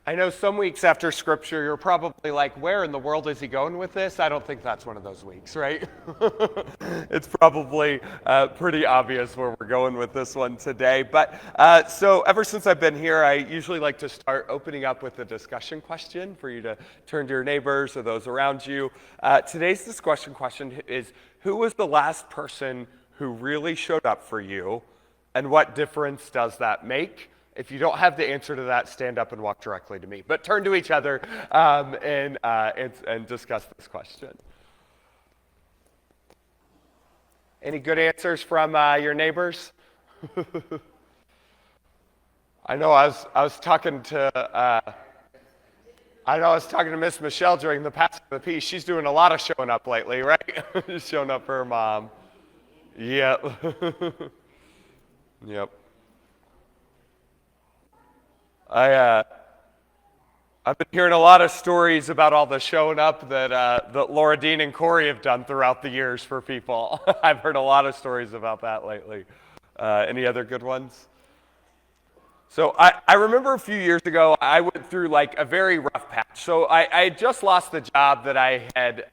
I know some weeks after Scripture, you're probably like, where in the world is he going with this? I don't think that's one of those weeks, right? It's probably pretty obvious where we're going with this one today. But so ever since I've been here, I usually like to start opening up with a discussion question for you to turn to your neighbors or those around you. Today's discussion question is, who was the last person who really showed up for you, and what difference does that make? If you don't have the answer to that, stand up and walk directly to me. But turn to each other and discuss this question. Any good answers from your neighbors? I know I was talking to Miss Michelle during the passing of the peace. She's doing a lot of showing up lately, right? Just showing up for her mom. Yep. Yep. I've been hearing a lot of stories about all the showing up that Laura Dean and Corey have done throughout the years for people. I've heard a lot of stories about that lately. Any other good ones? So I remember a few years ago, I went through like a very rough patch. So I had just lost the job that I had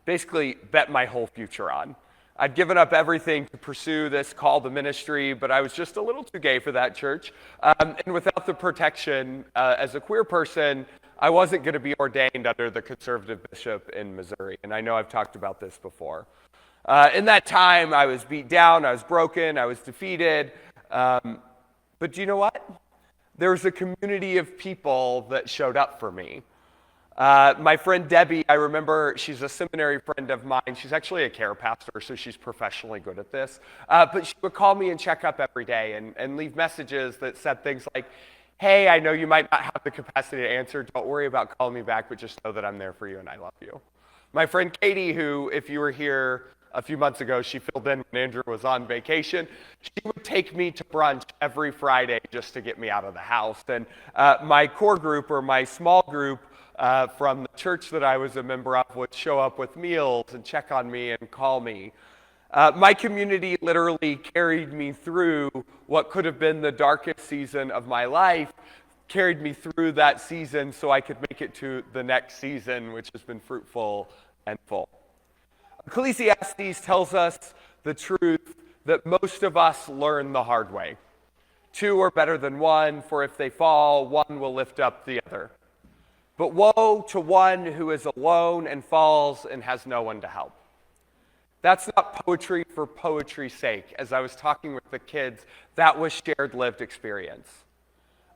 basically bet my whole future on. I'd given up everything to pursue this call to ministry, but I was just a little too gay for that church. And without the protection as a queer person, I wasn't going to be ordained under the conservative bishop in Missouri. And I know I've talked about this before. In that time, I was beat down, I was broken, I was defeated. But do you know what? There was a community of people that showed up for me. My friend Debbie, I remember, she's a seminary friend of mine. She's actually a care pastor, so she's professionally good at this. But she would call me and check up every day and leave messages that said things like, hey, I know you might not have the capacity to answer. Don't worry about calling me back, but just know that I'm there for you and I love you. My friend Katie, who, if you were here a few months ago, she filled in when Andrew was on vacation. She would take me to brunch every Friday just to get me out of the house. And my core group, or my small group, from the church that I was a member of, would show up with meals and check on me and call me. My community literally carried me through what could have been the darkest season of my life, carried me through that season so I could make it to the next season, which has been fruitful and full. Ecclesiastes tells us the truth that most of us learn the hard way. Two are better than one, for if they fall, one will lift up the other. But woe to one who is alone and falls and has no one to help. That's not poetry for poetry's sake. As I was talking with the kids, that was shared lived experience.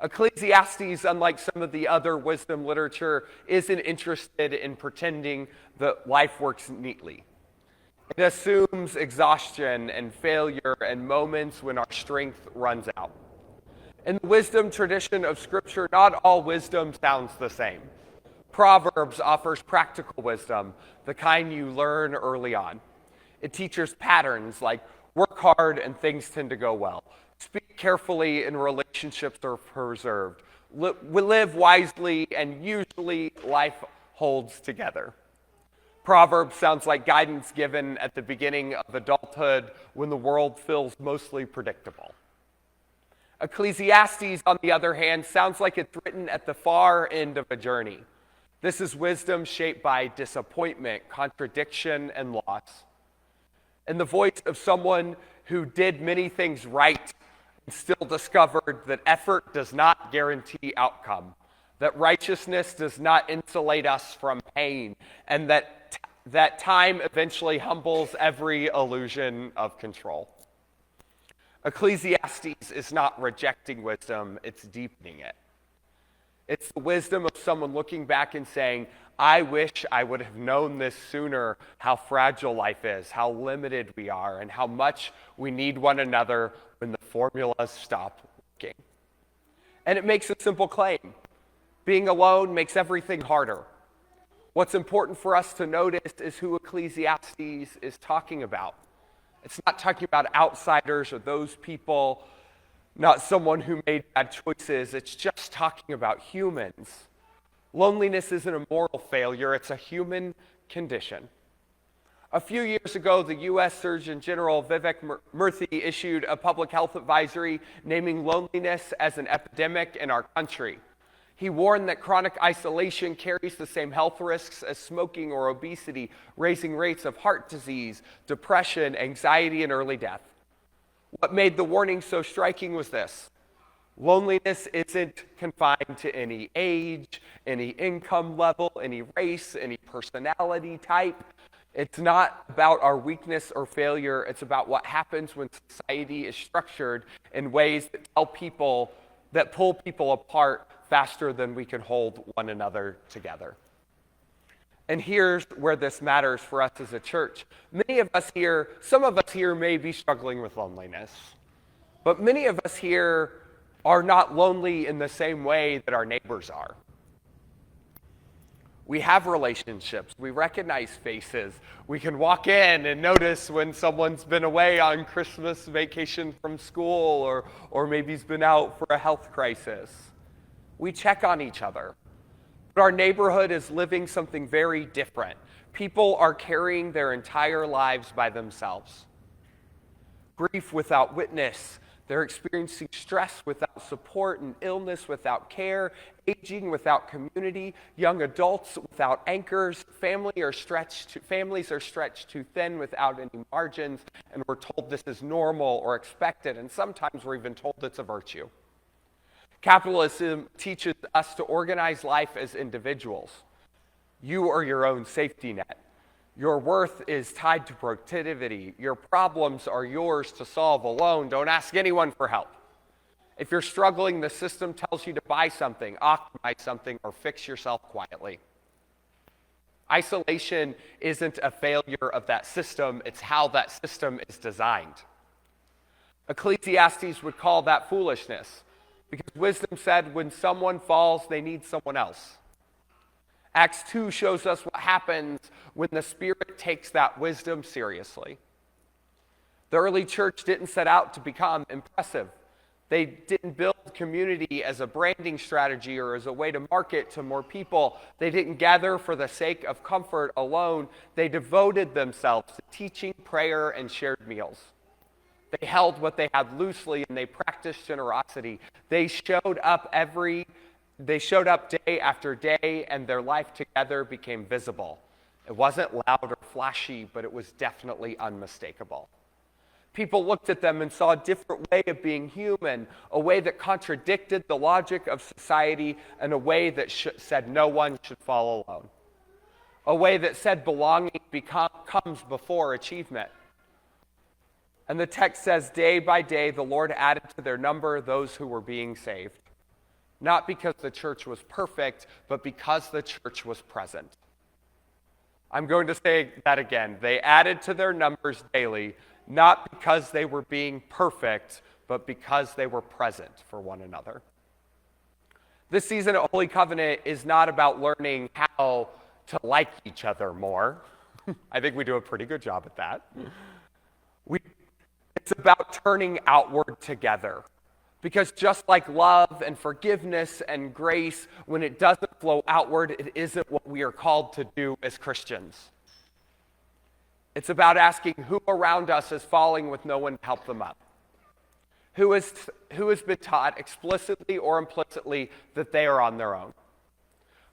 Ecclesiastes, unlike some of the other wisdom literature, isn't interested in pretending that life works neatly. It assumes exhaustion and failure and moments when our strength runs out. In the wisdom tradition of Scripture, not all wisdom sounds the same. Proverbs offers practical wisdom, the kind you learn early on. It teaches patterns like work hard and things tend to go well. Speak carefully and relationships are preserved. Live wisely and usually life holds together. Proverbs sounds like guidance given at the beginning of adulthood when the world feels mostly predictable. Ecclesiastes, on the other hand, sounds like it's written at the far end of a journey. This is wisdom shaped by disappointment, contradiction, and loss. In the voice of someone who did many things right and still discovered that effort does not guarantee outcome, that righteousness does not insulate us from pain, and that time eventually humbles every illusion of control. Ecclesiastes is not rejecting wisdom, it's deepening it. It's the wisdom of someone looking back and saying, I wish I would have known this sooner, how fragile life is, how limited we are, and how much we need one another when the formulas stop working. And it makes a simple claim. Being alone makes everything harder. What's important for us to notice is who Ecclesiastes is talking about. It's not talking about outsiders or those people, not someone who made bad choices. It's just talking about humans. Loneliness isn't a moral failure, it's a human condition. A few years ago, the U.S. Surgeon General Vivek Murthy issued a public health advisory naming loneliness as an epidemic in our country. He warned that chronic isolation carries the same health risks as smoking or obesity, raising rates of heart disease, depression, anxiety, and early death. What made the warning so striking was this: loneliness isn't confined to any age, any income level, any race, any personality type. It's not about our weakness or failure. It's about what happens when society is structured in ways that pull people apart faster than we can hold one another together. And here's where this matters for us as a church. Some of us here may be struggling with loneliness, but many of us here are not lonely in the same way that our neighbors are. We have relationships. We recognize faces. We can walk in and notice when someone's been away on Christmas vacation from school or maybe he's been out for a health crisis. We check on each other. But our neighborhood is living something very different. People are carrying their entire lives by themselves. Grief without witness. They're experiencing stress without support and illness without care, aging without community, young adults without anchors. Families are stretched too thin without any margins, and we're told this is normal or expected, and sometimes we're even told it's a virtue. Capitalism teaches us to organize life as individuals. You are your own safety net. Your worth is tied to productivity. Your problems are yours to solve alone. Don't ask anyone for help. If you're struggling, the system tells you to buy something, optimize something, or fix yourself quietly. Isolation isn't a failure of that system. It's how that system is designed. Ecclesiastes would call that foolishness, because wisdom said when someone falls, they need someone else. Acts 2 shows us what happens when the Spirit takes that wisdom seriously. The early church didn't set out to become impressive. They didn't build community as a branding strategy or as a way to market to more people. They didn't gather for the sake of comfort alone. They devoted themselves to teaching, prayer, and shared meals. They held what they had loosely, and they practiced generosity. They showed up day after day, and their life together became visible. It wasn't loud or flashy, but it was definitely unmistakable. People looked at them and saw a different way of being human, a way that contradicted the logic of society, and a way that said no one should fall alone. A way that said belonging comes before achievement. And the text says, day by day, the Lord added to their number those who were being saved. Not because the church was perfect, but because the church was present. I'm going to say that again. They added to their numbers daily, not because they were being perfect, but because they were present for one another. This season at Holy Covenant is not about learning how to like each other more. I think we do a pretty good job at that. It's about turning outward together. Because just like love and forgiveness and grace, when it doesn't flow outward, it isn't what we are called to do as Christians. It's about asking who around us is falling with no one to help them up. Who has been taught explicitly or implicitly that they are on their own.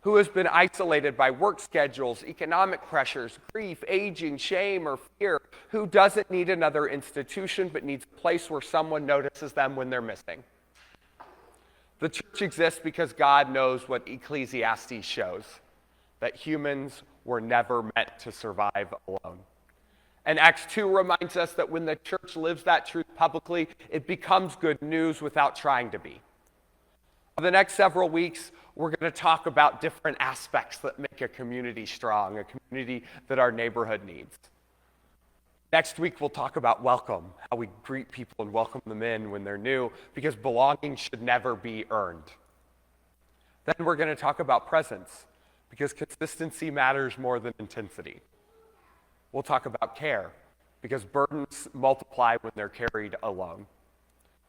Who has been isolated by work schedules, economic pressures, grief, aging, shame, or fear. Who doesn't need another institution but needs a place where someone notices them when they're missing. The church exists because God knows what Ecclesiastes shows, that humans were never meant to survive alone. And Acts 2 reminds us that when the church lives that truth publicly, it becomes good news without trying to be. For the next several weeks, we're going to talk about different aspects that make a community strong, a community that our neighborhood needs. Next week, we'll talk about welcome, how we greet people and welcome them in when they're new, because belonging should never be earned. Then we're going to talk about presence, because consistency matters more than intensity. We'll talk about care, because burdens multiply when they're carried alone.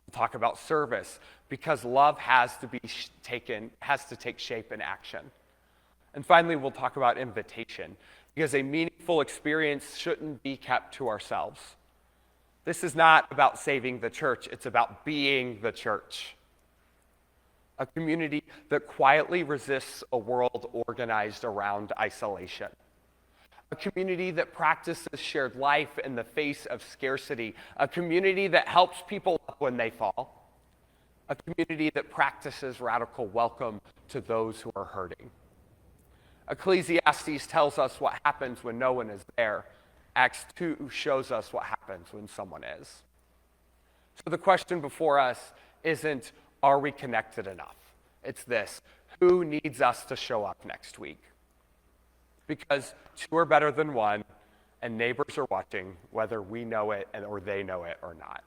We'll talk about service, because love has to take shape in action. And finally, we'll talk about invitation, because a meaningful experience shouldn't be kept to ourselves. This is not about saving the church, it's about being the church. A community that quietly resists a world organized around isolation. A community that practices shared life in the face of scarcity. A community that helps people up when they fall. A community that practices radical welcome to those who are hurting. Ecclesiastes tells us what happens when no one is there. Acts 2 shows us what happens when someone is. So the question before us isn't, are we connected enough? It's this: who needs us to show up next week? Because two are better than one, and neighbors are watching, whether we know it or they know it or not.